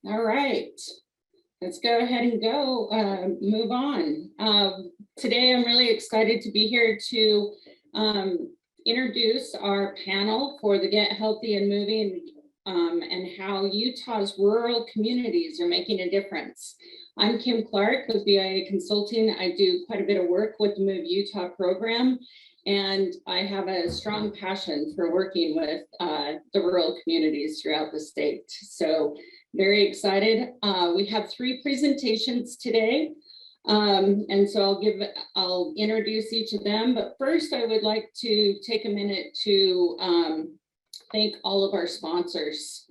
All right, let's go ahead and move on. Today, I'm really excited to be here to introduce our panel for the Get Healthy and Moving and how Utah's rural communities are making a difference. I'm Kim Clark with BIA Consulting. I do quite a bit of work with the Move Utah program, and I have a strong passion for working with the rural communities throughout the state. So very excited. We have 3 presentations today. And so I'll introduce each of them. But first, I would like to take a minute to thank all of our sponsors.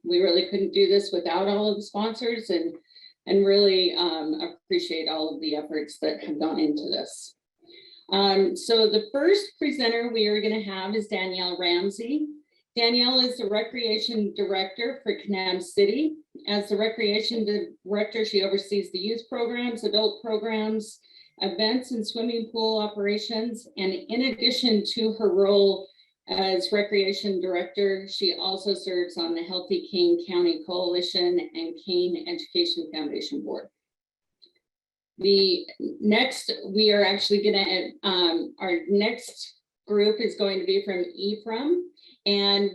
We really couldn't do this without all of the sponsors, and really appreciate all of the efforts that have gone into this. So the first presenter we are going to have is Danielle Ramsey. Danielle is the Recreation Director for Kanab City. As the Recreation Director, she oversees the youth programs, adult programs, events and swimming pool operations. And in addition to her role as Recreation Director, she also serves on the Healthy Kane County Coalition and Kane Education Foundation Board. The next, we are actually gonna, our next group is going to be from Ephraim, and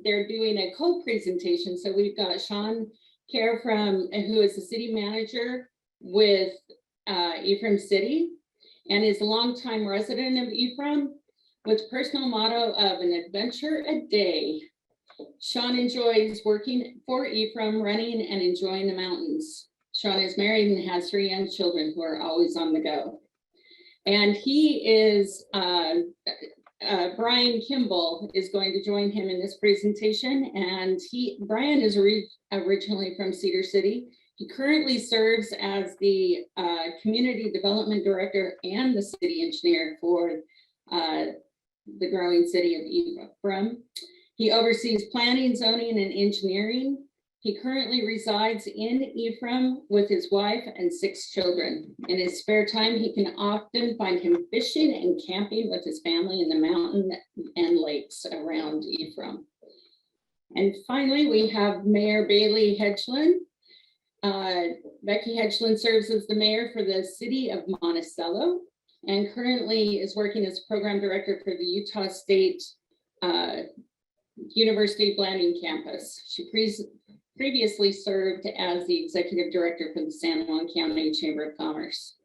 they're doing a co-presentation. So we've got Sean Kerr who is the city manager with Ephraim City and is a longtime resident of Ephraim with personal motto of an adventure a day. Sean enjoys working for Ephraim, running and enjoying the mountains. Sean is married and has 3 young children who are always on the go. And he is, Brian Kimball is going to join him in this presentation. And Brian is originally from Cedar City. He currently serves as the Community Development Director and the City Engineer for the growing city of Ephraim. He oversees planning, zoning, and engineering. He currently resides in Ephraim with his wife and 6 children. In his spare time, he can often find him fishing and camping with his family in the mountain and lakes around Ephraim. And finally, we have Mayor Bailey Hedgeline. Becky Hedgeline serves as the mayor for the city of Monticello and currently is working as program director for the Utah State University Blanding campus. She previously served as the executive director for the San Juan County Chamber of Commerce.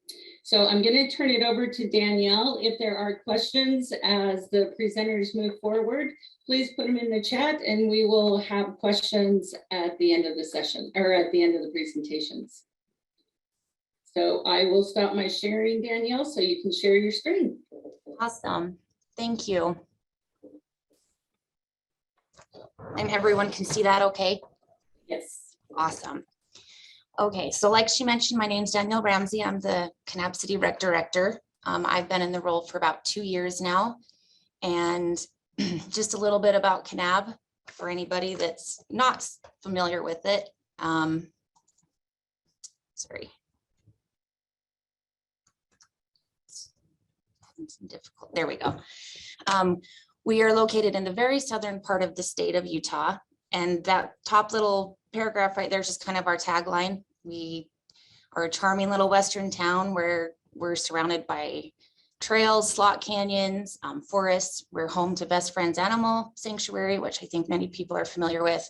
So I'm going to turn it over to Danielle. If there are questions as the presenters move forward, please put them in the chat and we will have questions at the end of the session or at the end of the presentations. So I will stop my sharing, Danielle, so you can share your screen. Awesome. Thank you. And everyone can see that okay? Yes. Awesome. Okay, so like she mentioned, my name's Danielle Ramsey. I'm the Kanab City Rec Director. I've been in the role for about 2 years now. And just a little bit about Kanab for anybody that's not familiar with it. Sorry. It's difficult. There we go. We are located in the very southern part of the state of Utah. And that top little paragraph right there is just kind of our tagline. We are a charming little western town where we're surrounded by trails, slot canyons, forests. We're home to Best Friends Animal Sanctuary, which I think many people are familiar with,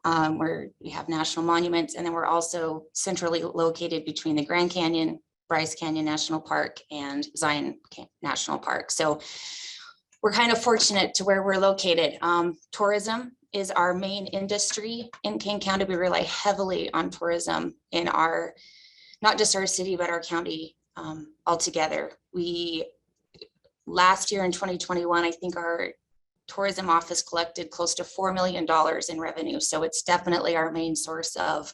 where we have national monuments. And then we're also centrally located between the Grand Canyon, Bryce Canyon National Park, and Zion National Park. So we're kind of fortunate to where we're located. Tourism is our main industry in Kane County. We rely heavily on tourism in not just our city, but our county altogether. Last year in 2021, I think our tourism office collected close to $4 million in revenue. So it's definitely our main source of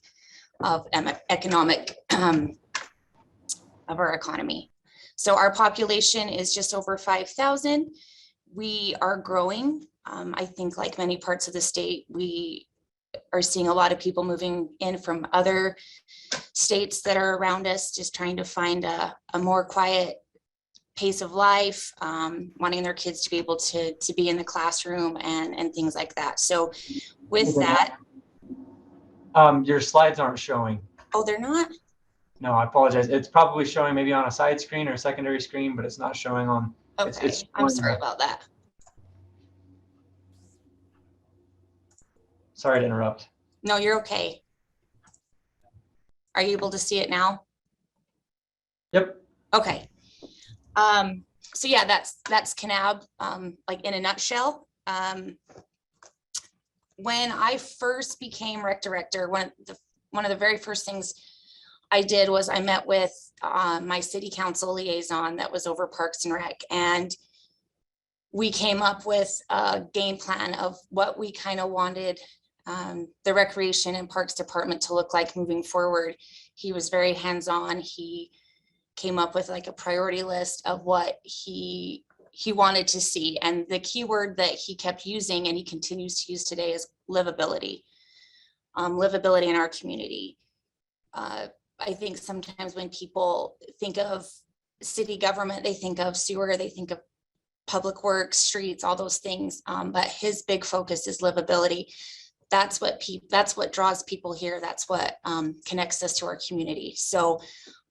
economic, of our economy. So our population is just over 5,000. We are growing. I think like many parts of the state, we are seeing a lot of people moving in from other states that are around us, just trying to find a more quiet pace of life, wanting their kids to be able to be in the classroom and things like that. So with that, Your slides aren't showing. Oh, they're not? No, I apologize. It's probably showing maybe on a side screen or a secondary screen, but it's not showing on. Okay, It's I'm sorry about that. Sorry to interrupt. No, you're okay. Are you able to see it now? Yep. Okay. So yeah, that's Kanab, like in a nutshell. When I first became rec director, one of the very first things I did was I met with my city council liaison that was over Parks and Rec, and we came up with a game plan of what we kind of wanted the Recreation and Parks Department to look like moving forward. He was very hands-on. He came up with like a priority list of what he wanted to see. And the key word that he kept using and he continues to use today is livability. Livability in our community. I think sometimes when people think of city government, they think of sewer, they think of public works, streets, all those things. But his big focus is livability. That's what draws people here. That's what connects us to our community. So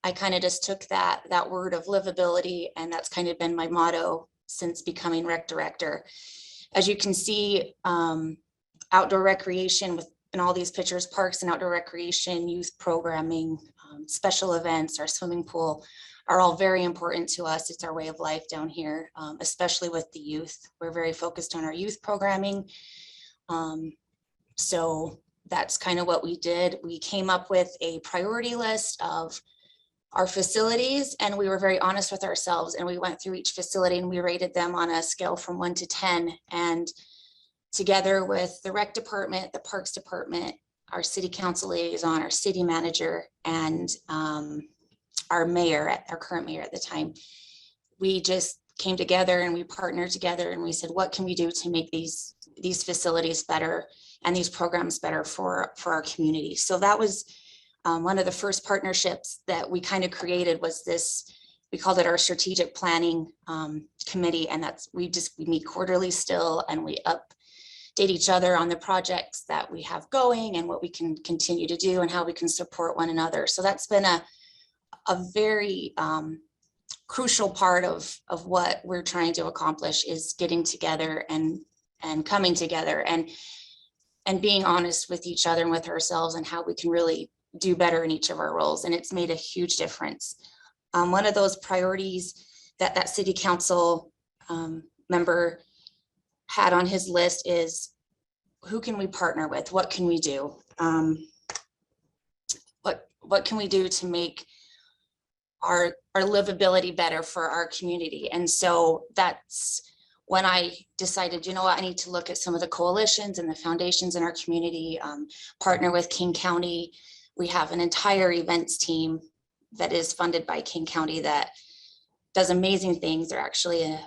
I kind of just took that word of livability, and that's kind of been my motto since becoming rec director. As you can see, outdoor recreation in all these pictures, parks and outdoor recreation, youth programming, special events, our swimming pool are all very important to us. It's our way of life down here, especially with the youth. We're very focused on our youth programming. So that's kind of what we did. We came up with a priority list of our facilities, and we were very honest with ourselves, and we went through each facility and we rated them on a scale from 1 to 10. And together with the rec department, the parks department, our city council liaison, our city manager, and our mayor, our current mayor at the time, we just came together and we partnered together and we said, what can we do to make these facilities better and these programs better for our community? So that was one of the first partnerships that we kind of created, was this, we called it our strategic planning committee. And we meet quarterly still, and we update each other on the projects that we have going and what we can continue to do and how we can support one another. So that's been a very crucial part of what we're trying to accomplish, is getting together and coming together and being honest with each other and with ourselves and how we can really do better in each of our roles. And it's made a huge difference. One of those priorities that city council member had on his list is, who can we partner with? What can we do? What can we do to make our livability better for our community? And so that's when I decided, you know what, I need to look at some of the coalitions and the foundations in our community, partner with King County. We have an entire events team that is funded by King County that does amazing things. They're actually a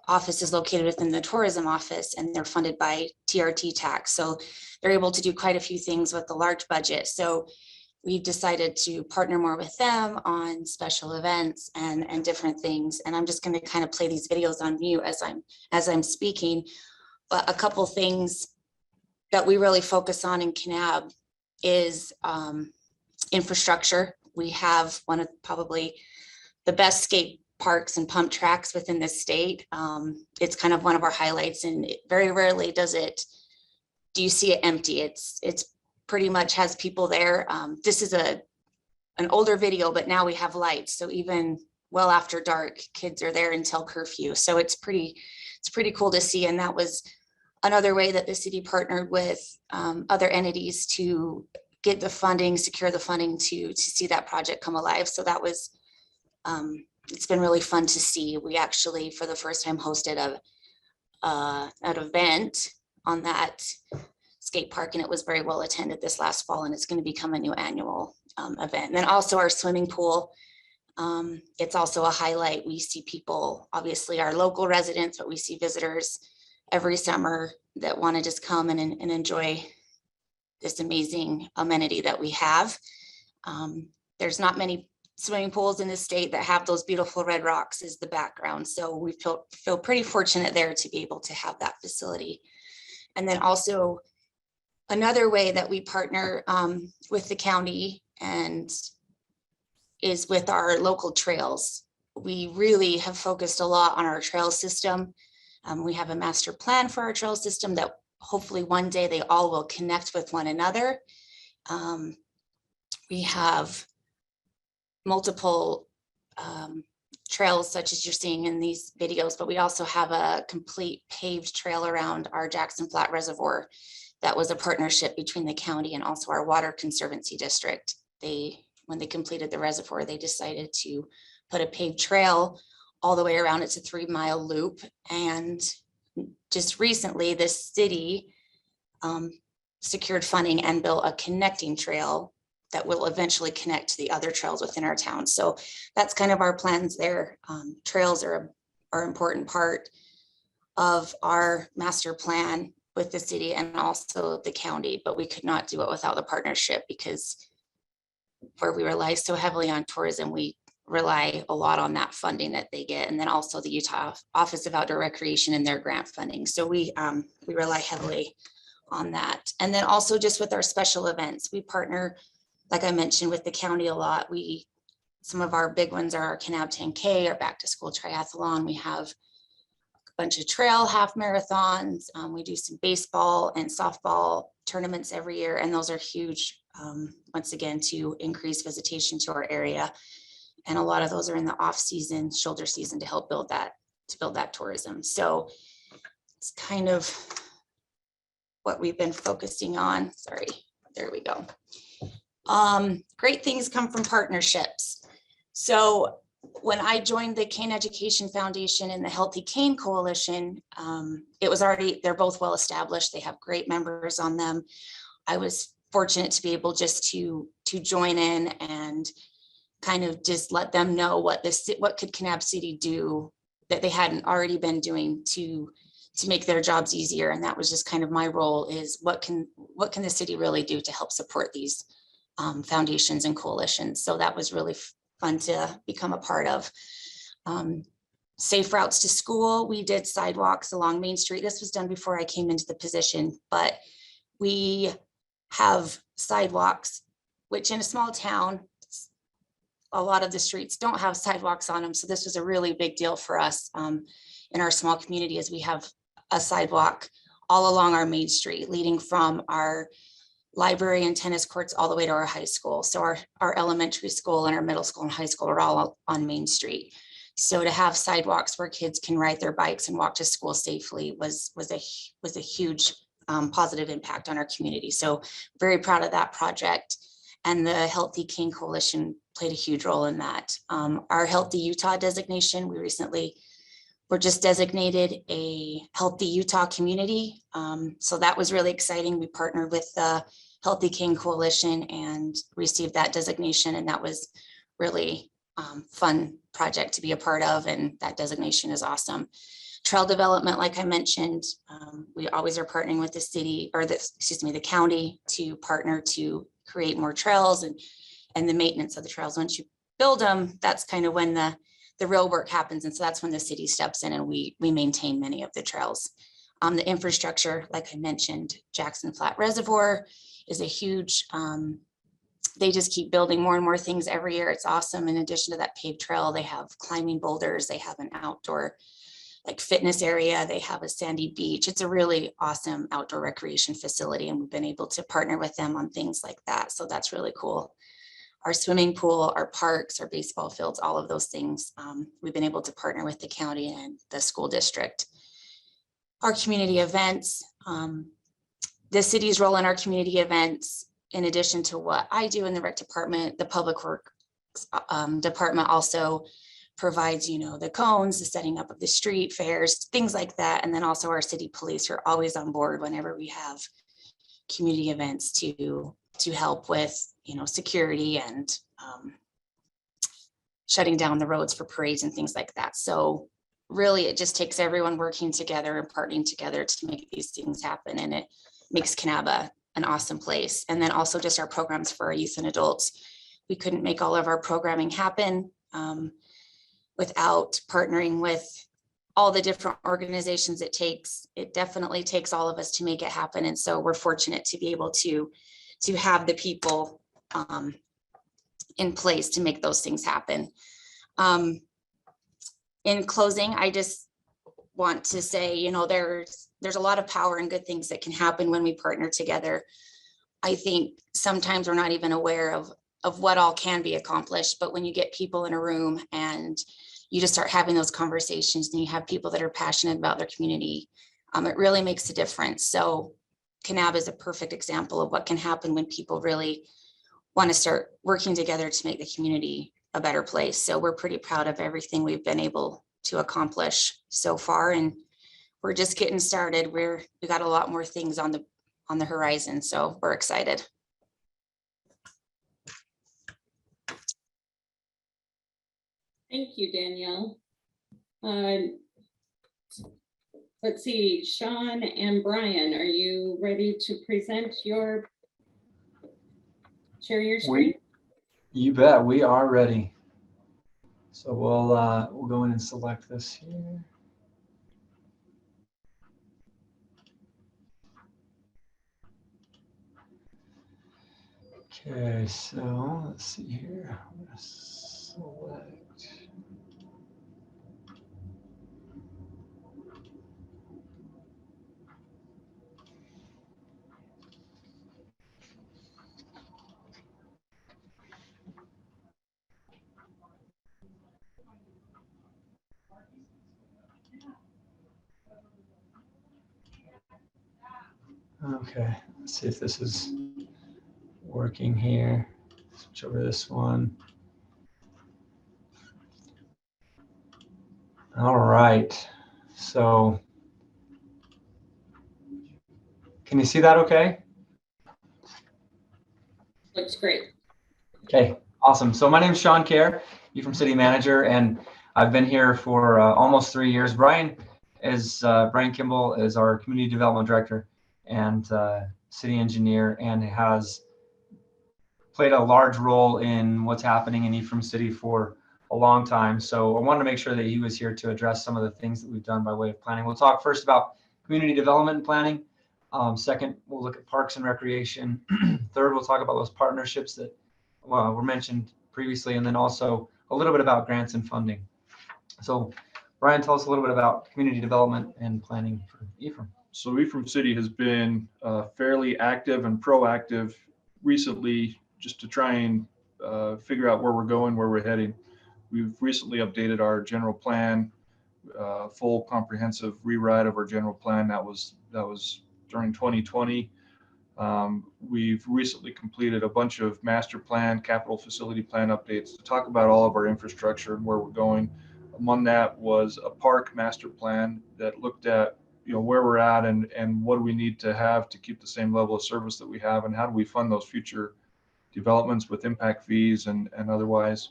office is located within the tourism office, and they're funded by TRT tax. So they're able to do quite a few things with a large budget. So we've decided to partner more with them on special events and different things. And I'm just going to kind of play these videos on mute as I'm speaking. But a couple things that we really focus on in Kanab is infrastructure. We have one of probably the best skate parks and pump tracks within the state. It's kind of one of our highlights, and very rarely do you see it empty. It's pretty much has people there. This is an older video, but now we have lights. So even well after dark, kids are there until curfew. So it's pretty cool to see. And that was another way that the city partnered with other entities to get the funding, secure the funding to see that project come alive. So that was, it's been really fun to see. We actually, for the first time, hosted an event on that skate park, and it was very well attended this last fall, and it's going to become a new annual event. And then also our swimming pool. It's also a highlight. We see people, obviously our local residents, but we see visitors every summer that want to just come and enjoy this amazing amenity that we have. There's not many swimming pools in the state that have those beautiful red rocks as the background. So we feel pretty fortunate there to be able to have that facility. And then also Another way that we partner with the county and is with our local trails. We really have focused a lot on our trail system. We have a master plan for our trail system that hopefully one day they all will connect with one another. We have multiple trails such as you're seeing in these videos, but we also have a complete paved trail around our Jackson Flat Reservoir. That was a partnership between the county and also our Water Conservancy District. When they completed the reservoir, they decided to put a paved trail all the way around. It's a 3-mile loop. And just recently, this city secured funding and built a connecting trail that will eventually connect to the other trails within our town. So that's kind of our plans there. Trails are an important part of our master plan with the city and also the county, but we could not do it without the partnership, because where we rely so heavily on tourism, we rely a lot on that funding that they get, and then also the Utah Office of Outdoor Recreation and their grant funding. So we rely heavily on that. And then also just with our special events, we partner, like I mentioned, with the county a lot. Some of our big ones are our Kanab 10K, our back to school triathlon. We have a bunch of trail half marathons. We do some baseball and softball tournaments every year, and those are huge, once again, to increase visitation to our area. And a lot of those are in the off season, shoulder season, to help build that tourism. So it's kind of what we've been focusing on. Sorry, there we go. Great things come from partnerships. So when I joined the Cane Education Foundation and the Healthy Cane Coalition, they're both well established. They have great members on them. I was fortunate to be able just to join in and kind of just let them know what could Kanab City do that they hadn't already been doing to make their jobs easier. And that was just kind of my role, is what can the city really do to help support these foundations and coalitions. So that was really fun to become a part of. Safe routes to school. We did sidewalks along Main Street. This was done before I came into the position, but we have sidewalks, which in a small town, a lot of the streets don't have sidewalks on them. So this was a really big deal for us in our small community, as we have a sidewalk all along our Main Street, leading from our library and tennis courts all the way to our high school. So our elementary school and our middle school and high school are all on Main Street. So to have sidewalks where kids can ride their bikes and walk to school safely was a huge positive impact on our community. So very proud of that project. And the Healthy Cane Coalition played a huge role in that. Our Healthy Utah designation, we recently were just designated a Healthy Utah community. So that was really exciting. We partnered with the Healthy Cane Coalition and received that designation. And that was really fun project to be a part of. And that designation is awesome. Trail development, like I mentioned, we always are partnering with the city, or the county, to partner to create more trails and the maintenance of the trails. Once you build them, that's kind of when the real work happens. And so that's when the city steps in and we maintain many of the trails. The infrastructure, like I mentioned, Jackson Flat Reservoir is a huge, they just keep building more and more things every year. It's awesome. In addition to that paved trail, they have climbing boulders, they have an outdoor fitness area, they have a sandy beach. It's a really awesome outdoor recreation facility, and we've been able to partner with them on things like that. So that's really cool. Our swimming pool, our parks, our baseball fields, all of those things, we've been able to partner with the county and the school district. Our community events, the city's role in our community events, in addition to what I do in the rec department, the public works department also provides, the cones, the setting up of the street fairs, things like that. And then also our city police are always on board whenever we have community events to help with, security and shutting down the roads for parades and things like that. So really, it just takes everyone working together and partnering together to make these things happen. And it makes Kanab an awesome place. And then also just our programs for our youth and adults. We couldn't make all of our programming happen without partnering with all the different organizations it definitely takes all of us to make it happen. And so we're fortunate to be able to have the people in place to make those things happen. In closing, I just want to say, you know, there's a lot of power and good things that can happen when we partner together. I think sometimes we're not even aware of what all can be accomplished, but when you get people in a room and you just start having those conversations and you have people that are passionate about their community, it really makes a difference. So Kanab is a perfect example of what can happen when people really want to start working together to make the community a better place. So we're pretty proud of everything we've been able to accomplish so far, and we're just getting started. We got a lot more things on the horizon, so we're excited. Thank you, Danielle. Let's see, Sean and Brian, are you ready to present share your screen? You bet, we are ready. So we'll go in and select this here. Okay, so let's see here. I'm gonna select. Okay, let's see if this is working here. Switch over to this one. All right, so can you see that okay? Looks great. Okay, awesome. So my name is Sean Kerr, from City Manager, and I've been here for almost 3 years. Brian Kimball is our Community Development Director and City Engineer, and has played a large role in what's happening in Ephraim City for a long time. So I wanted to make sure that he was here to address some of the things that we've done by way of planning. We'll talk first about community development and planning. Second, we'll look at parks and recreation. Third, we'll talk about those partnerships that were mentioned previously, and then also a little bit about grants and funding. So Brian, tell us a little bit about community development and planning for Ephraim. So Ephraim City has been fairly active and proactive recently, just to try and figure out where we're going, where we're heading. We've recently updated our general plan, full comprehensive rewrite of our general plan. That was during 2020. We've recently completed a bunch of master plan, capital facility plan updates to talk about all of our infrastructure and where we're going. Among that was a park master plan that looked at, you know, where we're at and what do we need to have to keep the same level of service that we have, and how do we fund those future developments with impact fees and otherwise.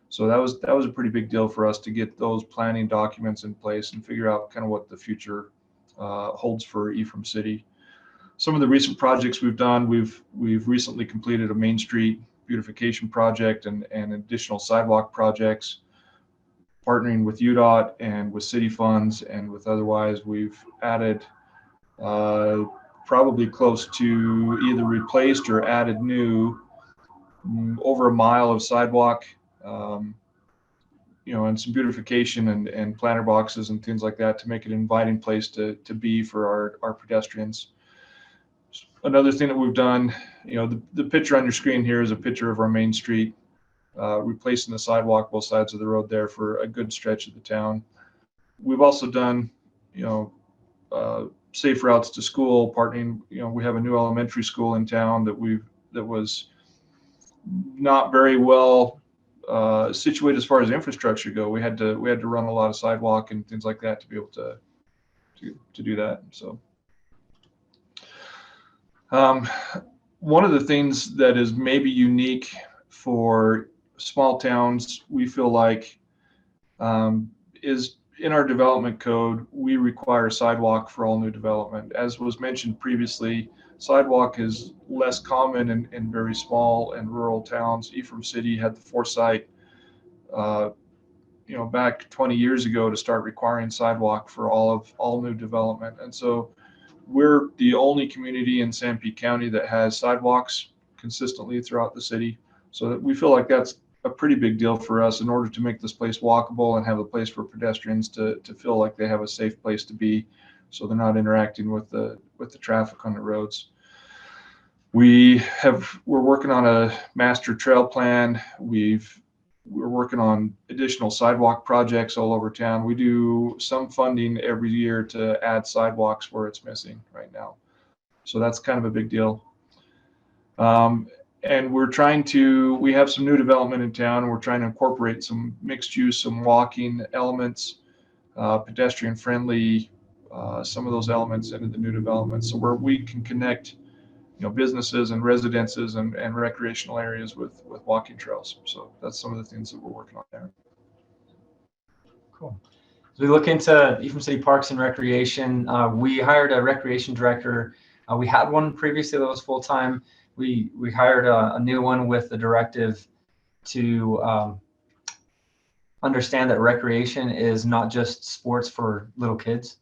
So that was a pretty big deal for us to get those planning documents in place and figure out kind of what the future holds for Ephraim City. Some of the recent projects we've done, we've recently completed a Main Street beautification project and additional sidewalk projects, partnering with UDOT and with city funds and with otherwise. We've added probably close to either replaced or added new over a mile of sidewalk, you know, and some beautification and planter boxes and things like that to make it an inviting place to be for our pedestrians. Another thing that we've done, you know, the picture on your screen here is a picture of our Main Street, replacing the sidewalk both sides of the road there for a good stretch of the town. We've also done, you know, safe routes to school, partnering. You know, we have a new elementary school in town that was not very well situated as far as infrastructure go. We had to run a lot of sidewalk and things like that to be able to do that. So one of the things that is maybe unique for small towns, we feel like, is in our development code, we require sidewalk for all new development. As was mentioned previously, sidewalk is less common in very small and rural towns. Ephraim City had the foresight, you back 20 years ago to start requiring sidewalk for all new development. And so we're the only community in Sanpete County that has sidewalks consistently throughout the city. So that we feel like that's a pretty big deal for us in order to make this place walkable and have a place for pedestrians to feel like they have a safe place to be, so they're not interacting with the traffic on the roads. We're working on a master trail plan. We're working on additional sidewalk projects all over town. We do some funding every year to add sidewalks where it's missing right now. So that's kind of a big deal. And we have some new development in town. We're trying to incorporate some mixed use, some walking elements, pedestrian friendly, some of those elements into the new development. So where we can connect businesses and residences and recreational areas with walking trails. So that's some of the things that we're working on there. Cool. As we look into Ephraim City Parks and Recreation, we hired a recreation director. We had one previously that was full-time. We hired a new one with the directive to understand that recreation is not just sports for little kids.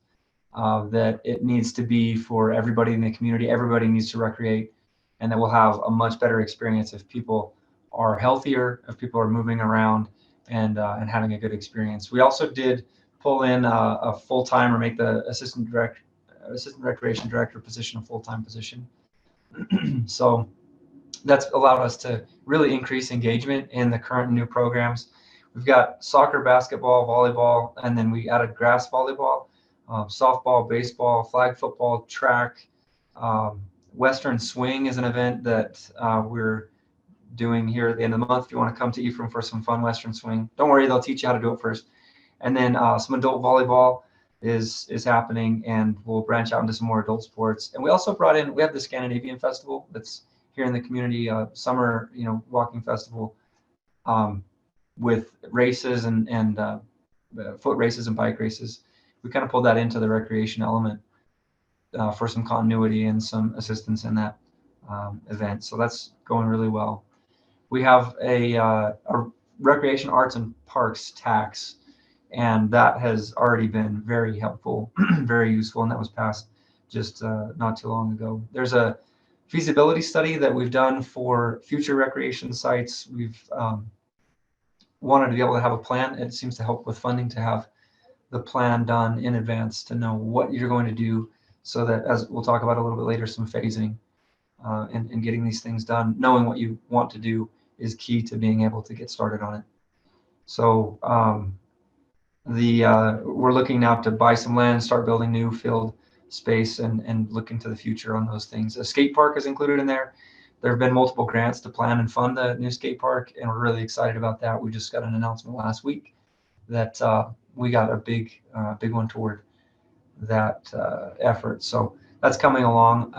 That it needs to be for everybody in the community. Everybody needs to recreate, and that we'll have a much better experience if people are healthier, if people are moving around and having a good experience. We also did pull in a full-time, or make the assistant recreation director position a full-time position. So that's allowed us to really increase engagement in the current new programs. We've got soccer, basketball, volleyball, and then we added grass volleyball. Softball, baseball, flag football, track. Western Swing is an event that we're doing here at the end of the month. If you want to come to Ephraim for some fun Western Swing, don't worry, they'll teach you how to do it first. And then some adult volleyball is happening, and we'll branch out into some more adult sports. And we also we have the Scandinavian Festival that's here in the community, summer walking festival with races and foot races and bike races. We kind of pulled that into the recreation element for some continuity and some assistance in that event. So that's going really well. We have a recreation, arts, and parks tax, and that has already been very helpful, very useful, and that was passed just not too long ago. There's a feasibility study that we've done for future recreation sites. We've wanted to be able to have a plan. It seems to help with funding to have the plan done in advance, to know what you're going to do, so that, as we'll talk about a little bit later, some phasing and getting these things done. Knowing what you want to do is key to being able to get started on it. So we're looking now to buy some land, start building new field space, and look into the future on those things. A skate park is included in there. There have been multiple grants to plan and fund the new skate park, and we're really excited about that. We just got an announcement last week that we got a big one toward that effort. So that's coming along.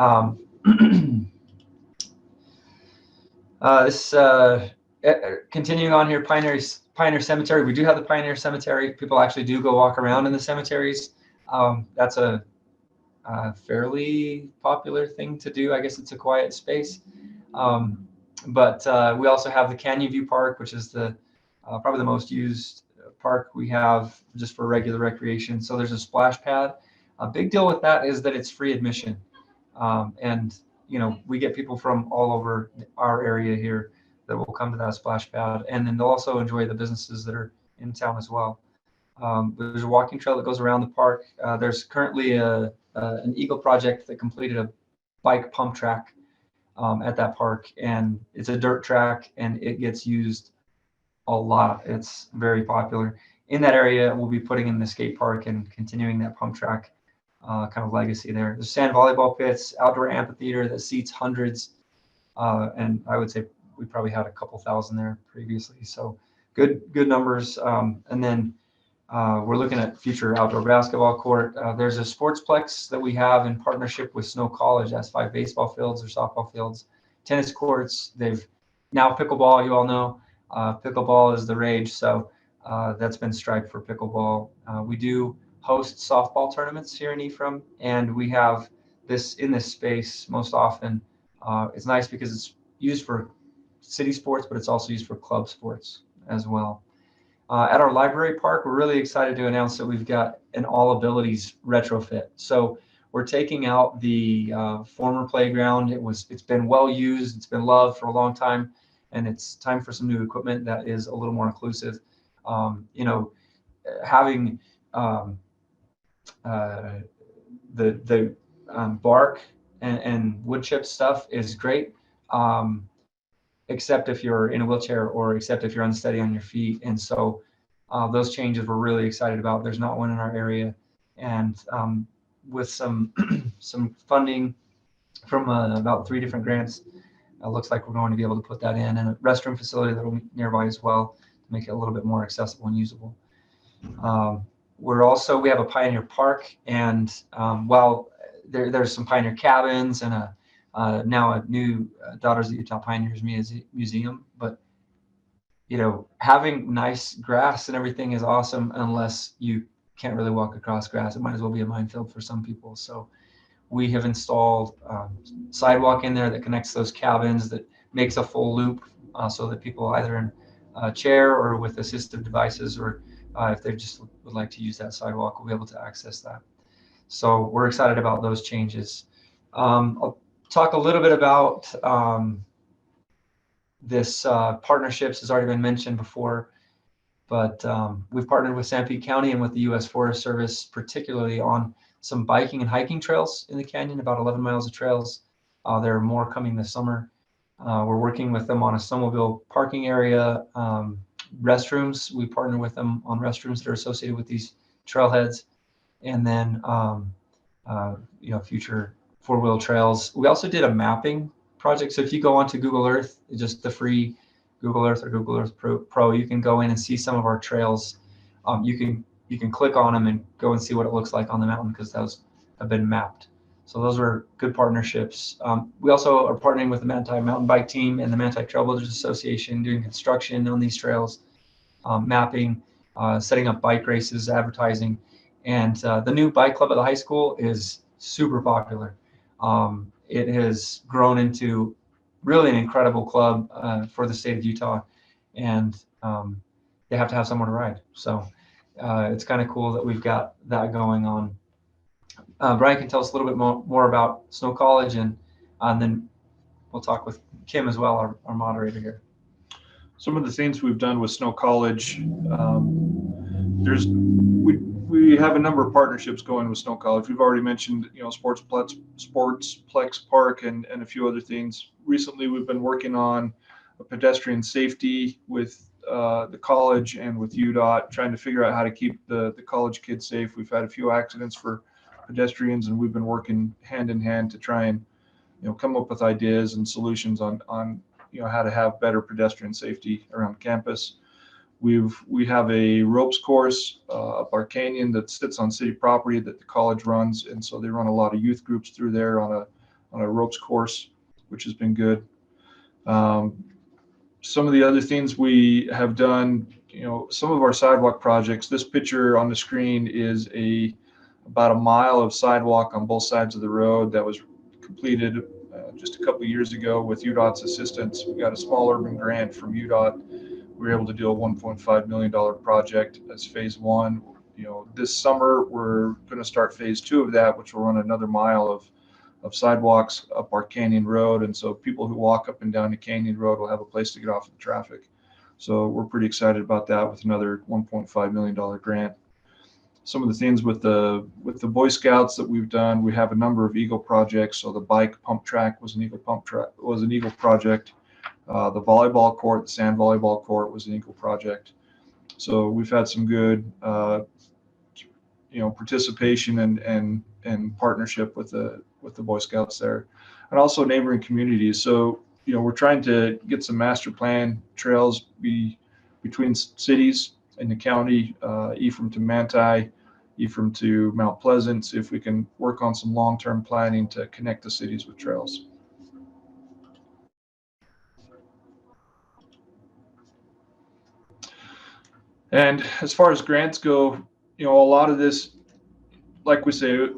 Continuing on here, Pioneer Cemetery. We do have the Pioneer Cemetery. People actually do go walk around in the cemeteries. That's a fairly popular thing to do. I guess it's a quiet space. But we also have the Canyon View Park, which is the probably the most used park we have just for regular recreation. So there's a splash pad. A big deal with that is that it's free admission. And we get people from all over our area here that will come to that splash pad, and then they'll also enjoy the businesses that are in town as well. There's a walking trail that goes around the park. There's currently an Eagle project that completed a bike pump track at that park, and it's a dirt track, and it gets used a lot. It's very popular in that area. We'll be putting in the skate park and continuing that pump track kind of legacy there. There's sand volleyball pits, outdoor amphitheater that seats hundreds, and I would say we probably had a couple thousand there previously. So good numbers. And then we're looking at future outdoor basketball court. There's a sportsplex that we have in partnership with Snow College. That's 5 baseball fields or softball fields, tennis courts. They've now pickleball, you all know. Pickleball is the rage, so that's been striped for pickleball. We do host softball tournaments here in Ephraim, and we have this in this space most often. It's nice because it's used for city sports, but it's also used for club sports as well. At our library park, we're really excited to announce that we've got an all abilities retrofit. So we're taking out the former playground. It's been well used, it's been loved for a long time, and it's time for some new equipment that is a little more inclusive. Having the bark and wood chip stuff is great, except if you're in a wheelchair or except if you're unsteady on your feet. And so those changes we're really excited about. There's not one in our area, and with some some funding from about 3 different grants, it looks like we're going to be able to put that in, and a restroom facility that will be nearby as well to make it a little bit more accessible and usable. We have a Pioneer Park, and while there's some Pioneer cabins and now a new Daughters of Utah Pioneers museum, but having nice grass and everything is awesome unless you can't really walk across grass. It might as well be a minefield for some people. So we have installed sidewalk in there that connects those cabins, that makes a full loop, so that people either in a chair or with assistive devices, or if they just would like to use that sidewalk, will be able to access that. So we're excited about those changes. I'll talk a little bit about this partnerships has already been mentioned before, but we've partnered with Sanpete County and with the U.S. Forest Service, particularly on some biking and hiking trails in the canyon, about 11 miles of trails. There are more coming this summer. We're working with them on a snowmobile parking area. Restrooms, we partner with them on restrooms that are associated with these trailheads, and then future 4-wheel trails. We also did a mapping project. So if you go onto Google Earth, just the free Google Earth or Google Earth Pro, you can go in and see some of our trails. You can click on them and go and see what it looks like on the mountain, because those have been mapped. So those are good partnerships. We also are partnering with the Manti Mountain Bike Team and the Manti Trailblazers Association, doing construction on these trails, mapping, setting up bike races, advertising. And the new bike club at the high school is super popular. It has grown into really an incredible club for the state of Utah, and they have to have someone to ride. So it's kind of cool that we've got that going on. Brian can tell us a little bit more about Snow College, and then we'll talk with Kim as well, our moderator here. Some of the things we've done with Snow College, we have a number of partnerships going with Snow College. We've already mentioned, Sportsplex Park and a few other things. Recently, we've been working on a pedestrian safety with the college and with UDOT, trying to figure out how to keep the college kids safe. We've had a few accidents for pedestrians, and we've been working hand in hand to try and come up with ideas and solutions on how to have better pedestrian safety around campus. We have a ropes course up our canyon that sits on city property that the college runs, and so they run a lot of youth groups through there on a ropes course, which has been good. Some of the other things we have done, some of our sidewalk projects. This picture on the screen is about a mile of sidewalk on both sides of the road that was completed just a couple of years ago with UDOT's assistance. We got a small urban grant from UDOT. We were able to do a $1.5 million project as phase 1. This summer we're going to start phase 2 of that, which will run another mile of sidewalks up our canyon road, and so people who walk up and down the canyon road will have a place to get off of the traffic. So we're pretty excited about that with another $1.5 million grant. Some of the things with the Boy Scouts that we've done, we have a number of Eagle projects. So the bike pump track was an Eagle project. The volleyball court, the sand volleyball court, was an Eagle project. So we've had some good, participation and partnership with the Boy Scouts there, and also neighboring communities. So we're trying to get some master plan trails between cities in the county, Ephraim to Manti, Ephraim to Mount Pleasant. See if we can work on some long-term planning to connect the cities with trails. And as far as grants go, a lot of this, like we say,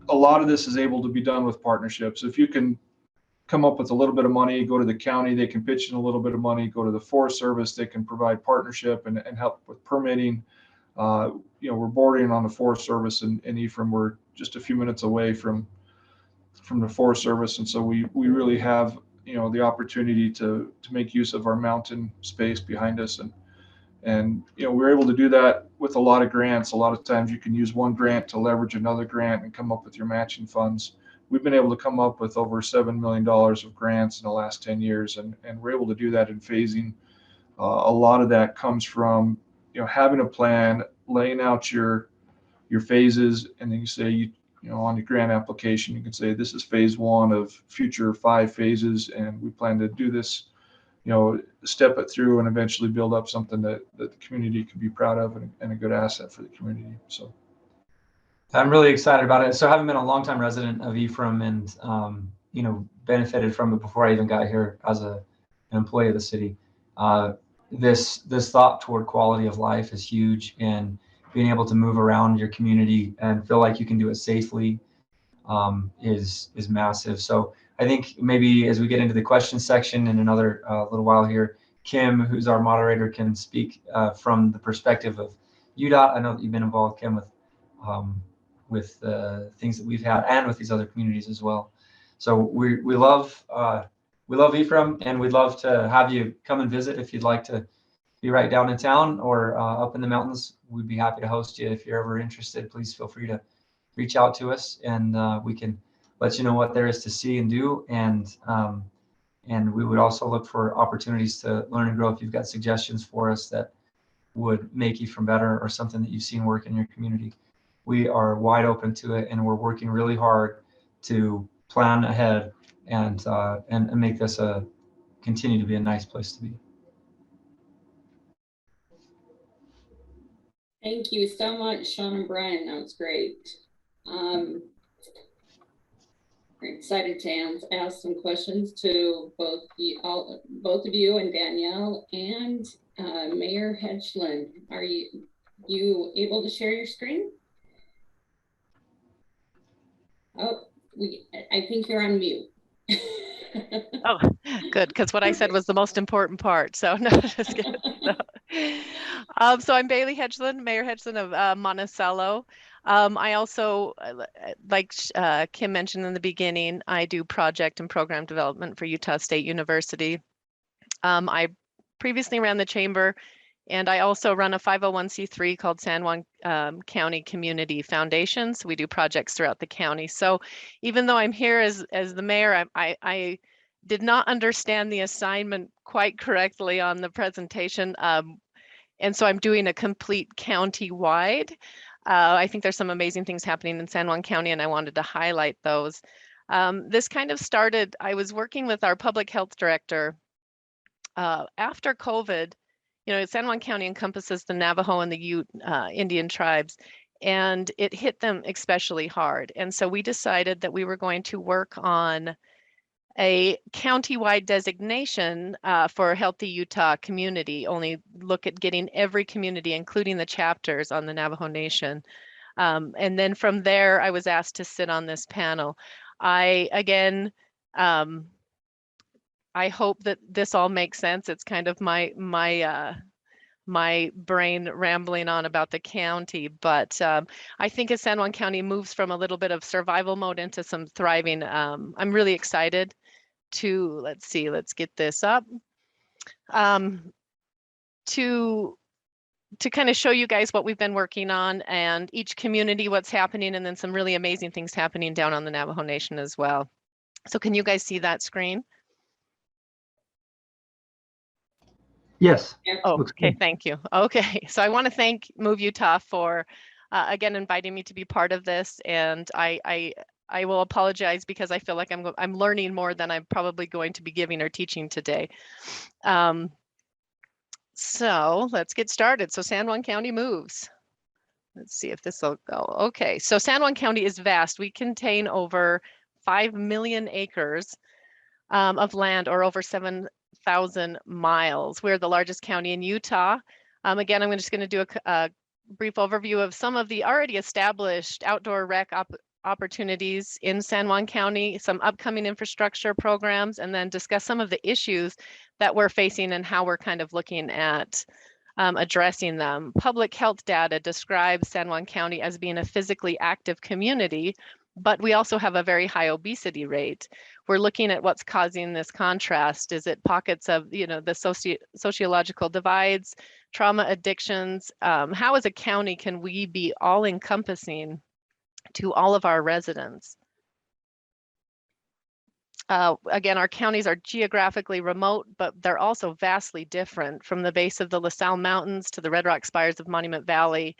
a lot of this is able to be done with partnerships. If you can come up with a little bit of money, go to the county, they can pitch in a little bit of money, go to the Forest Service, they can provide partnership and help with permitting. We're bordering on the Forest Service in Ephraim. We're just a few minutes away from the Forest Service. And so we really have, the opportunity to make use of our mountain space behind us. And we're able to do that with a lot of grants. A lot of times you can use one grant to leverage another grant and come up with your matching funds. We've been able to come up with over $7 million of grants in the last 10 years, and we're able to do that in phasing. A lot of that comes from having a plan, laying out your phases, and then you say on your grant application you can say this is phase 1 of future 5 phases, and we plan to do this, step it through and eventually build up something that the community can be proud of and a good asset for the community. So I'm really excited about it. So having been a longtime resident of Ephraim and, benefited from it before I even got here as an employee of the city, this thought toward quality of life is huge, and being able to move around your community and feel like you can do it safely is massive. So I think maybe as we get into the question section in another little while here, Kim, who's our moderator, can speak from the perspective of UDOT. I know that you've been involved, Kim, with things that we've had and with these other communities as well. So we love Ephraim, and we'd love to have you come and visit if you'd like to be right down in town or up in the mountains. We'd be happy to host you. If you're ever interested, please feel free to reach out to us, and we can let you know what there is to see and do. And we would also look for opportunities to learn and grow. If you've got suggestions for us that would make Ephraim better, or something that you've seen work in your community, we are wide open to it, and we're working really hard to plan ahead and make this continue to be a nice place to be. Thank you so much, Sean and Brian. That was great. We're excited to ask some questions to both of you and Danielle and Mayor Hedgeline. Are you able to share your screen? Oh, I think you're on mute. Oh, good, because what I said was the most important part. So no, just kidding. So I'm Bailey Hedgeline, Mayor Hedgeline of Monticello. I also, like Kim mentioned in the beginning, I do project and program development for Utah State University. I previously ran the chamber, and I also run a 501c3 called San Juan County Community Foundation. So we do projects throughout the county. So even though I'm here as the mayor, I did not understand the assignment quite correctly on the presentation. And so I'm doing a complete county-wide. I think there's some amazing things happening in San Juan County, and I wanted to highlight those. This kind of started, I was working with our public health director after COVID. San Juan County encompasses the Navajo and the Ute Indian tribes, and it hit them especially hard. And so we decided that we were going to work on a county-wide designation for a Healthy Utah community, only look at getting every community, including the chapters on the Navajo Nation. And then from there, I was asked to sit on this panel. I hope that this all makes sense. It's kind of my brain rambling on about the county, but I think as San Juan County moves from a little bit of survival mode into some thriving, I'm really excited to, let's get this up, to kind of show you guys what we've been working on, and each community, what's happening, and then some really amazing things happening down on the Navajo Nation as well. So can you guys see that screen? Yes. Oh, okay, thank you. Okay, so I want to thank Move Utah for again inviting me to be part of this, and I will apologize because I feel like I'm learning more than I'm probably going to be giving or teaching today. So let's get started. So San Juan County moves. Let's see if this will go. Okay, so San Juan County is vast. We contain over 5 million acres of land, or over 7,000 miles. We're the largest county in Utah. Again, I'm just going to do a brief overview of some of the already established outdoor rec opportunities in San Juan County, some upcoming infrastructure programs, and then discuss some of the issues that we're facing and how we're kind of looking at addressing them. Public health data describes San Juan County as being a physically active community, but we also have a very high obesity rate. We're looking at what's causing this contrast. Is it pockets of, the sociological divides, trauma, addictions? How as a county can we be all encompassing to all of our residents? Again, our counties are geographically remote, but they're also vastly different, from the base of the La Salle Mountains to the Red Rock Spires of Monument Valley.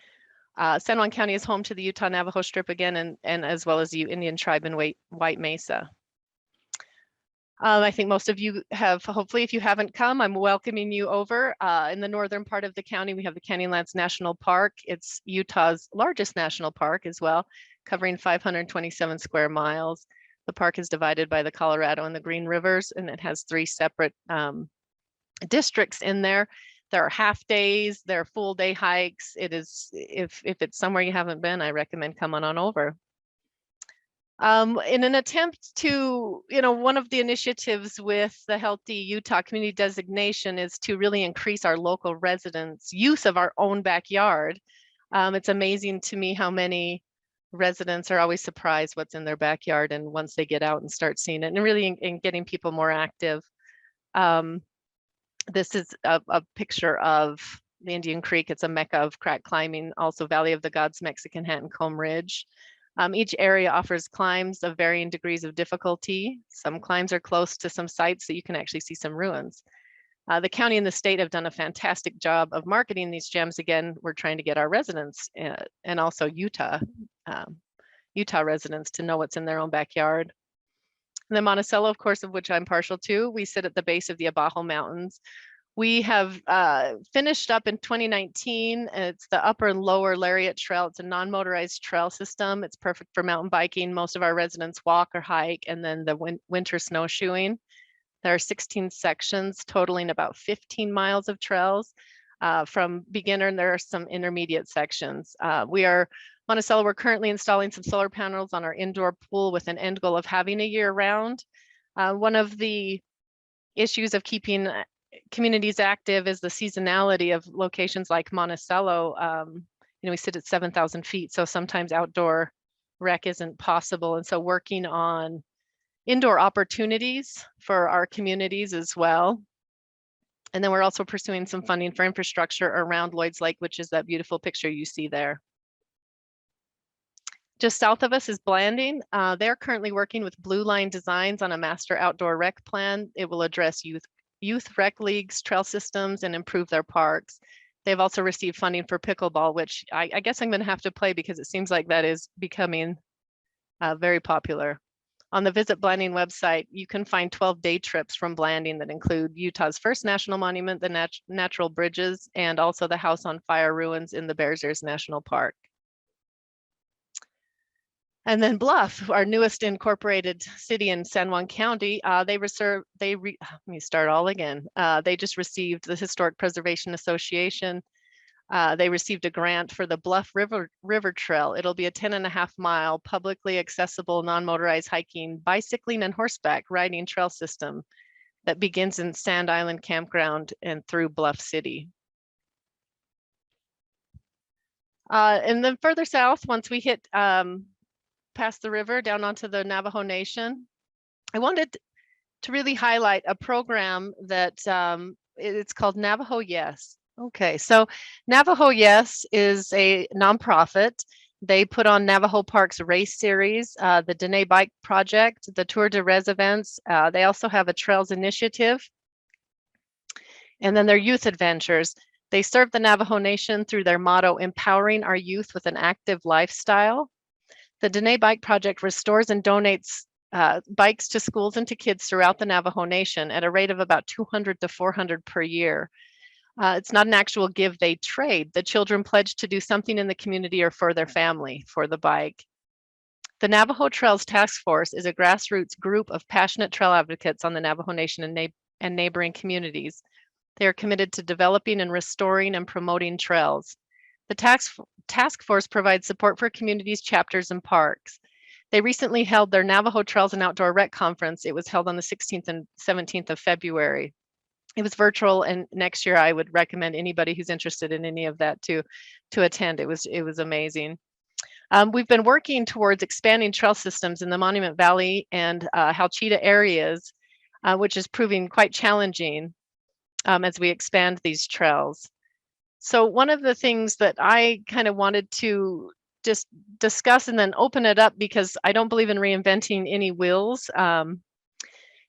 San Juan County is home to the Utah Navajo Strip again, and as well as the Indian Tribe in White Mesa. I think most of you have, hopefully, if you haven't come, I'm welcoming you over. In the northern part of the county, we have the Canyonlands National Park. It's Utah's largest national park as well, covering 527 square miles. The park is divided by the Colorado and the Green Rivers, and it has 3 separate districts in there. There are half days, there are full day hikes. It is, if it's somewhere you haven't been, I recommend coming on over. In an attempt to, one of the initiatives with the Healthy Utah Community Designation is to really increase our local residents' use of our own backyard. It's amazing to me how many residents are always surprised what's in their backyard, and once they get out and start seeing it, and really in getting people more active. This is a picture of the Indian Creek. It's a mecca of crack climbing, also Valley of the Gods, Mexican Comb Ridge. Each area offers climbs of varying degrees of difficulty. Some climbs are close to some sites that you can actually see some ruins. The county and the state have done a fantastic job of marketing these gems. Again, we're trying to get our residents and also Utah residents to know what's in their own backyard. And then Monticello, of course, of which I'm partial to, we sit at the base of the Abajo Mountains. We have finished up in 2019. It's the upper and lower Lariat Trail. It's a non-motorized trail system. It's perfect for mountain biking. Most of our residents walk or hike, and then the winter snowshoeing. There are 16 sections totaling about 15 miles of trails from beginner, and there are some intermediate sections. Monticello, we're currently installing some solar panels on our indoor pool with an end goal of having a year round. One of the issues of keeping communities active is the seasonality of locations like Monticello. We sit at 7,000 feet, so sometimes outdoor rec isn't possible. And so working on indoor opportunities for our communities as well. And then we're also pursuing some funding for infrastructure around Lloyd's Lake, which is that beautiful picture you see there. Just south of us is Blanding. They're currently working with Blue Line Designs on a master outdoor rec plan. It will address youth rec leagues, trail systems, and improve their parks. They've also received funding for pickleball, which I guess I'm going to have to play because it seems like that is becoming very popular. On the Visit Blanding website, you can find 12 day trips from Blanding that include Utah's first national monument, the natural bridges, and also the House on Fire ruins in the Bears Ears National Park. And then Bluff, our newest incorporated city in San Juan County, they just received the Historic Preservation Association. They received a grant for the Bluff River Trail. It'll be a 10.5-mile publicly accessible, non-motorized hiking, bicycling, and horseback riding trail system that begins in Sand Island Campground and through Bluff City. And then further south, once we hit past the river down onto the Navajo Nation, I wanted to really highlight a program that it's called Navajo Yes. Okay, so Navajo Yes is a nonprofit. They put on Navajo Parks race series, the Dene Bike Project, the Tour de Res events. They also have a Trails Initiative, and then their youth adventures. They serve the Navajo Nation through their motto, empowering our youth with an active lifestyle. The Dene Bike Project restores and donates bikes to schools and to kids throughout the Navajo Nation at a rate of about 200 to 400 per year. It's not an actual give, they trade. The children pledge to do something in the community or for their family for the bike. The Navajo Trails Task Force is a grassroots group of passionate trail advocates on the Navajo Nation and neighboring communities. They are committed to developing and restoring and promoting trails. The task force provides support for communities, chapters, and parks. They recently held their Navajo Trails and Outdoor Rec Conference. It was held on the 16th and 17th of February. It was virtual, and next year I would recommend anybody who's interested in any of that to attend. It was amazing. We've been working towards expanding trail systems in the Monument Valley and Halchita areas, which is proving quite challenging as we expand these trails. So one of the things that I kind of wanted to just discuss and then open it up, because I don't believe in reinventing any wheels.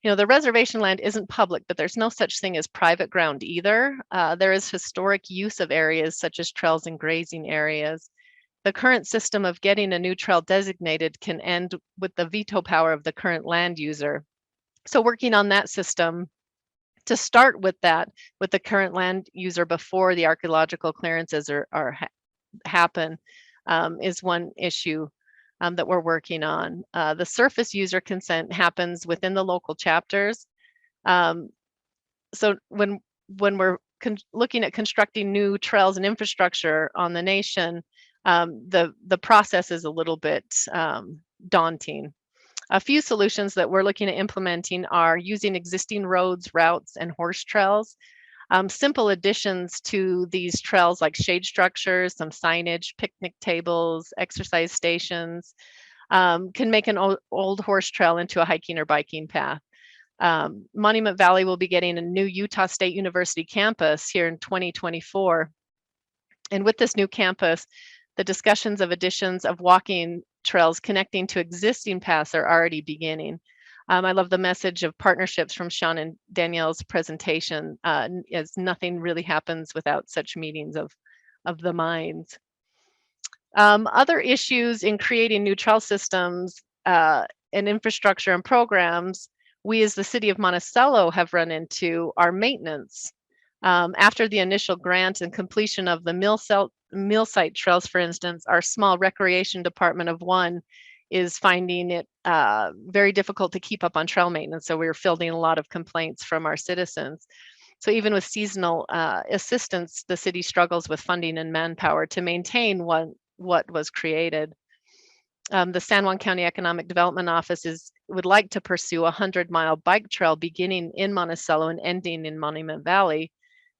The reservation land isn't public, but there's no such thing as private ground either. There is historic use of areas such as trails and grazing areas. The current system of getting a new trail designated can end with the veto power of the current land user. So working on that system to start with the current land user before the archaeological clearances happen is one issue that we're working on. The surface user consent happens within the local chapters. So when we're looking at constructing new trails and infrastructure on the nation, the process is a little bit daunting. A few solutions that we're looking at implementing are using existing roads, routes, and horse trails. Simple additions to these trails like shade structures, some signage, picnic tables, exercise stations, can make an old horse trail into a hiking or biking path. Monument Valley will be getting a new Utah State University campus here in 2024. And with this new campus, the discussions of additions of walking trails connecting to existing paths are already beginning. I love the message of partnerships from Sean and Danielle's presentation, as nothing really happens without such meetings of the minds. Other issues in creating new trail systems and infrastructure and programs, we as the city of Monticello have run into our maintenance. After the initial grant and completion of the mill site trails, for instance, our small recreation department of one is finding it very difficult to keep up on trail maintenance. So we're fielding a lot of complaints from our citizens. So even with seasonal assistance, the city struggles with funding and manpower to maintain what was created. The San Juan County Economic Development Office would like to pursue a 100-mile bike trail beginning in Monticello and ending in Monument Valley.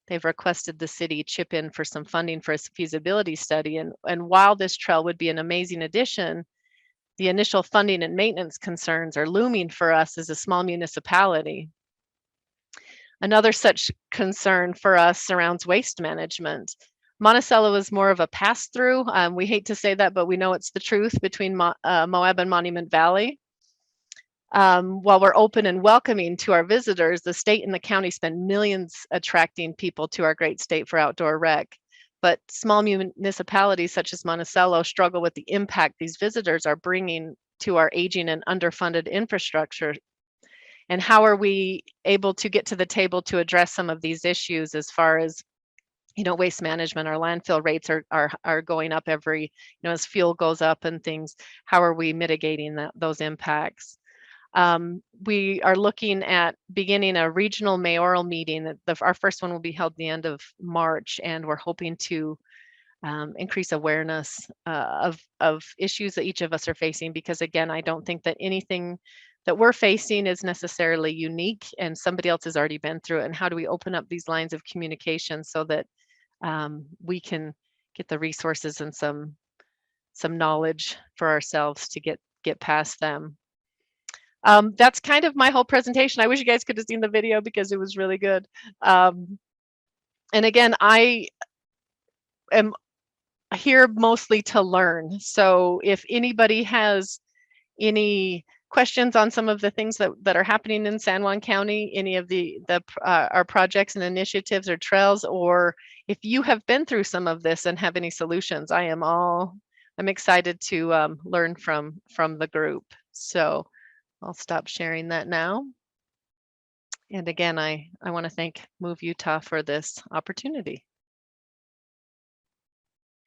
They've requested the city chip in for some funding for a feasibility study. And while this trail would be an amazing addition, the initial funding and maintenance concerns are looming for us as a small municipality. Another such concern for us surrounds waste management. Monticello is more of a pass-through. We hate to say that, but we know it's the truth between Moab and Monument Valley. While we're open and welcoming to our visitors, the state and the county spend millions attracting people to our great state for outdoor rec. But small municipalities such as Monticello struggle with the impact these visitors are bringing to our aging and underfunded infrastructure. And how are we able to get to the table to address some of these issues as far as waste management? Our landfill rates are going up as fuel goes up and things. How are we mitigating those impacts? We are looking at beginning a regional mayoral meeting. Our first one will be held at the end of March, and we're hoping to increase awareness of issues that each of us are facing, because again, I don't think that anything that we're facing is necessarily unique and somebody else has already been through it. And how do we open up these lines of communication so that we can get the resources and some knowledge for ourselves to get past them. That's kind of my whole presentation. I wish you guys could have seen the video because it was really good. And again, I am here mostly to learn. So if anybody has any questions on some of the things that are happening in San Juan County, any of our projects and initiatives or trails, or if you have been through some of this and have any solutions, I'm excited to learn from the group. So I'll stop sharing that now. And again, I want to thank Move Utah for this opportunity.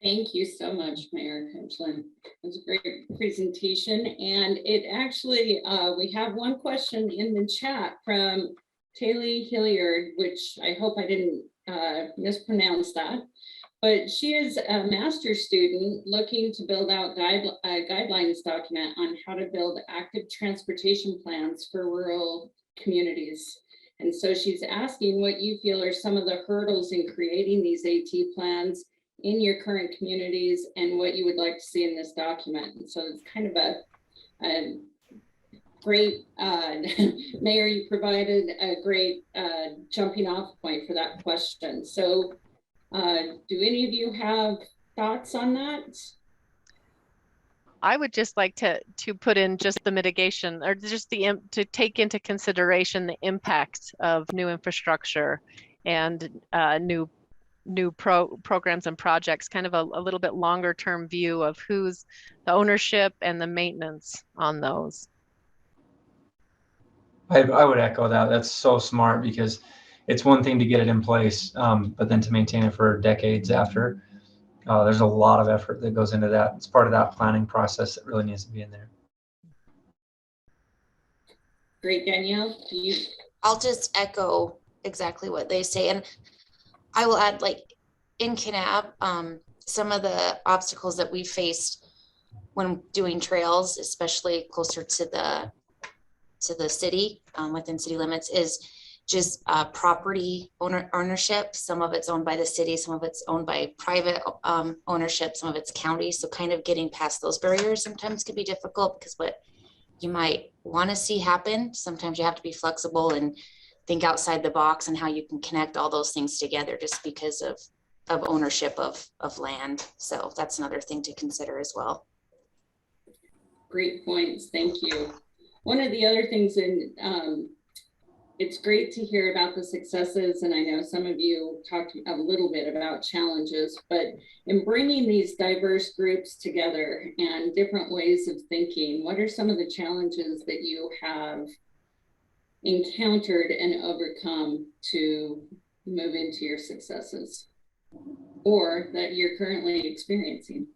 Thank you so much, Mayor Hedgeline. It was a great presentation. And it actually, we have one question in the chat from Taylor Hilliard, which I hope I didn't mispronounce that. But she is a master's student looking to build out guidelines document on how to build active transportation plans for rural communities. And so she's asking what you feel are some of the hurdles in creating these AT plans in your current communities and what you would like to see in this document. And so it's kind of a great, Mayor, you provided a great jumping off point for that question. So do any of you have thoughts on that? I would just like to put in just the mitigation, or just to take into consideration the impact of new infrastructure and new programs and projects, kind of a little bit longer term view of who's the ownership and the maintenance on those. I would echo that. That's so smart, because it's one thing to get it in place, but then to maintain it for decades after, there's a lot of effort that goes into that. It's part of that planning process that really needs to be in there. Great, Danielle. I'll just echo exactly what they say. And I will add, like in Kanab, some of the obstacles that we faced when doing trails, especially closer to the city, within city limits, is just property ownership. Some of it's owned by the city, some of it's owned by private ownership, some of it's county. So kind of getting past those barriers sometimes can be difficult, because what you might want to see happen, sometimes you have to be flexible and think outside the box and how you can connect all those things together, just because of ownership of land. So that's another thing to consider as well. Great points, thank you. One of the other things, it's great to hear about the successes, and I know some of you talked a little bit about challenges, but in bringing these diverse groups together and different ways of thinking, what are some of the challenges that you have encountered and overcome to move into your successes, or that you're currently experiencing?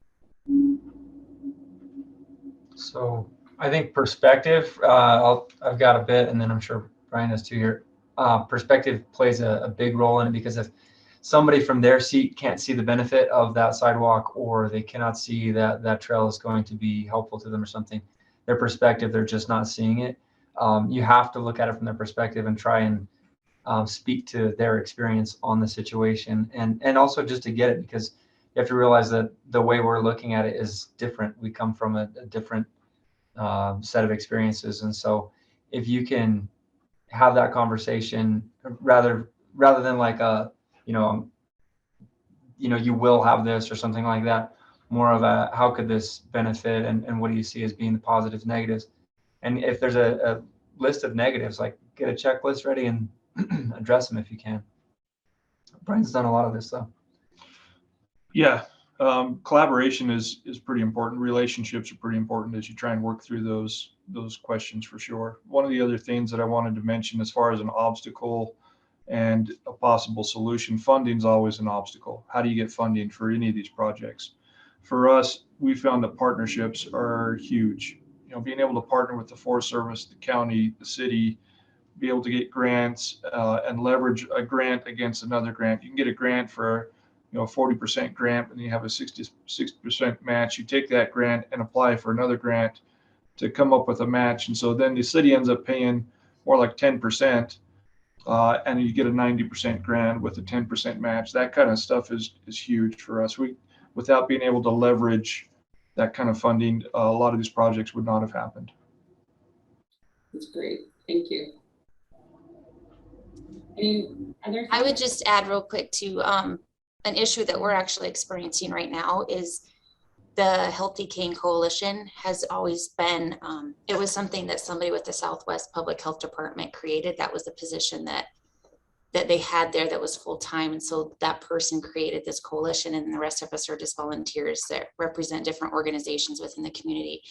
So I think perspective, I've got a bit, and then I'm sure Brian has too here. Perspective plays a big role in it, because if somebody from their seat can't see the benefit of that sidewalk, or they cannot see that that trail is going to be helpful to them or something, their perspective, they're just not seeing it. You have to look at it from their perspective and try and speak to their experience on the situation, and also just to get it, because you have to realize that the way we're looking at it is different. We come from a different set of experiences, and so if you can have that conversation rather than like a you will have this or something like that, more of a how could this benefit, and what do you see as being the positives, negatives, and if there's a list of negatives, like get a checklist ready and address them if you can. Brian's done a lot of this though. Yeah, collaboration is pretty important. Relationships are pretty important as you try and work through those questions, for sure. One of the other things that I wanted to mention, as far as an obstacle and a possible solution, funding is always an obstacle. How do you get funding for any of these projects? For us, we found that partnerships are huge. Being able to partner with the Forest Service, the county, the city, be able to get grants and leverage a grant against another grant. You can get a grant for 40% grant, and you have a 66% match. You take that grant and apply for another grant to come up with a match, and so then the city ends up paying more like 10%, and you get a 90% grant with a 10% match. That kind of stuff is huge for us. Without being able to leverage that kind of funding, a lot of these projects would not have happened. That's great, thank you. Any other thoughts? I would just add real quick to an issue that we're actually experiencing right now is the Healthy Cane Coalition has always been, it was something that somebody with the Southwest Public Health Department created. That was the position that they had there that was full-time. And so that person created this coalition, and the rest of us are just volunteers that represent different organizations within the community.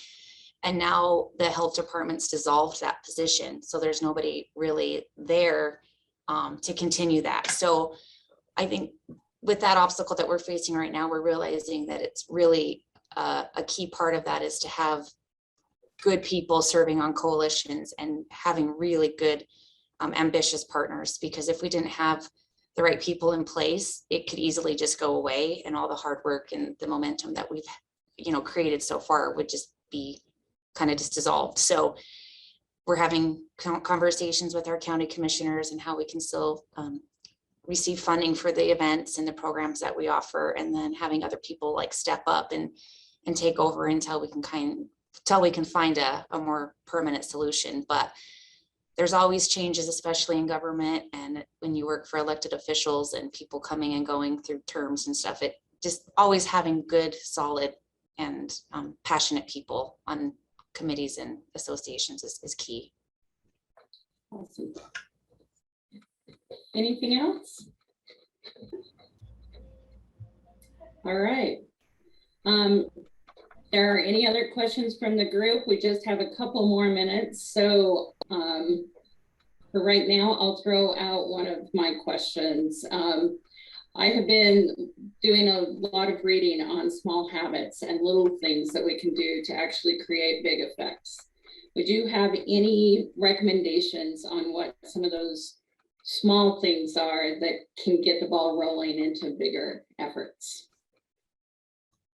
And now the health department's dissolved that position. So there's nobody really there to continue that. So I think with that obstacle that we're facing right now, we're realizing that it's really a key part of that is to have good people serving on coalitions and having really good ambitious partners, because if we didn't have the right people in place, it could easily just go away, and all the hard work and the momentum that we've, you know, created so far would just be kind of just dissolved. So we're having conversations with our county commissioners and how we can still receive funding for the events and the programs that we offer, and then having other people like step up and take over until we can find a more permanent solution. But there's always changes, especially in government, and when you work for elected officials and people coming and going through terms and stuff, it just always having good, solid, and passionate people on committees and associations is key. Awesome. Anything else? All right. There are any other questions from the group? We just have a couple more minutes. So for right now, I'll throw out one of my questions. I have been doing a lot of reading on small habits and little things that we can do to actually create big effects. Would you have any recommendations on what some of those small things are that can get the ball rolling into bigger efforts?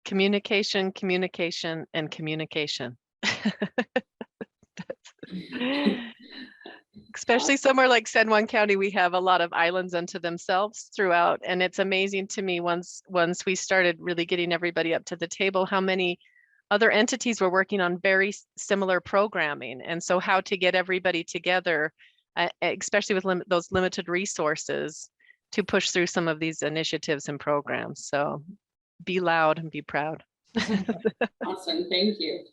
Communication, communication, and communication. Especially somewhere like San Juan County, we have a lot of islands unto themselves throughout. And it's amazing to me once we started really getting everybody up to the table, how many other entities were working on very similar programming. And so how to get everybody together, especially with those limited resources, to push through some of these initiatives and programs. So be loud and be proud. Awesome, thank you.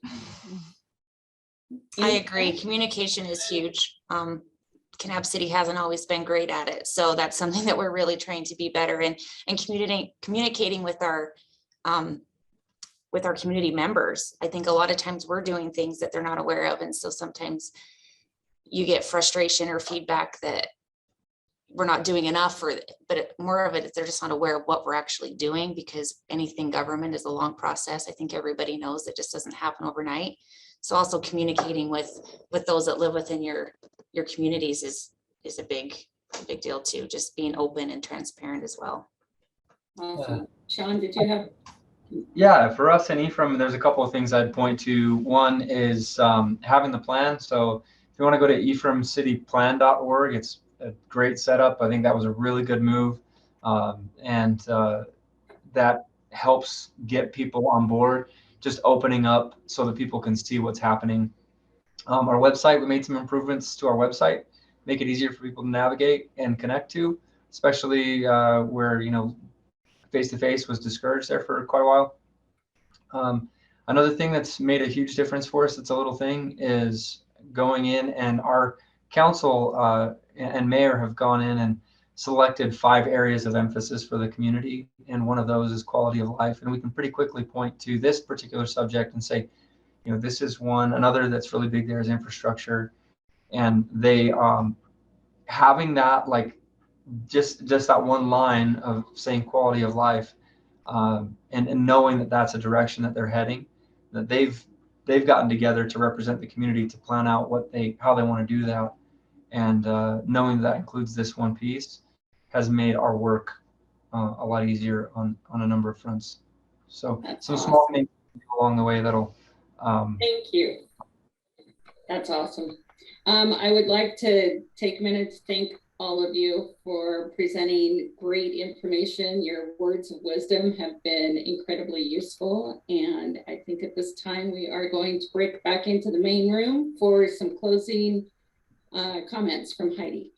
I agree. Communication is huge. Kanab City hasn't always been great at it. So that's something that we're really trying to be better in, and communicating with our community members. I think a lot of times we're doing things that they're not aware of. And so sometimes you get frustration or feedback that we're not doing enough, but more of it is they're just not aware of what we're actually doing, because anything government is a long process. I think everybody knows it just doesn't happen overnight. So also communicating with those that live within your communities is a big deal too. Just being open and transparent as well. Awesome. Sean, did you have? Yeah, for us in Ephraim, there's a couple of things I'd point to. One is having the plan. So if you want to go to ephraimcityplan.org, it's a great setup. I think that was a really good move. And that helps get people on board, just opening up so that people can see what's happening. Our website, we made some improvements to our website, make it easier for people to navigate and connect to, especially where, you know, face-to-face was discouraged there for quite a while. Another thing that's made a huge difference for us, it's a little thing, is going in, and our council and mayor have gone in and selected 5 areas of emphasis for the community. And one of those is quality of life. And we can pretty quickly point to this particular subject and say, you know, this is one. Another that's really big there is infrastructure. And they having that, like, just that one line of saying quality of life, and knowing that that's a direction that they're heading, that they've gotten together to represent the community to plan out how they want to do that, and knowing that includes this one piece has made our work a lot easier on a number of fronts. So That's some awesome. small things along the way that'll Thank you. That's awesome. I would like to take a minute to thank all of you for presenting great information. Your words of wisdom have been incredibly useful. And I think at this time we are going to break back into the main room for some closing comments from Heidi.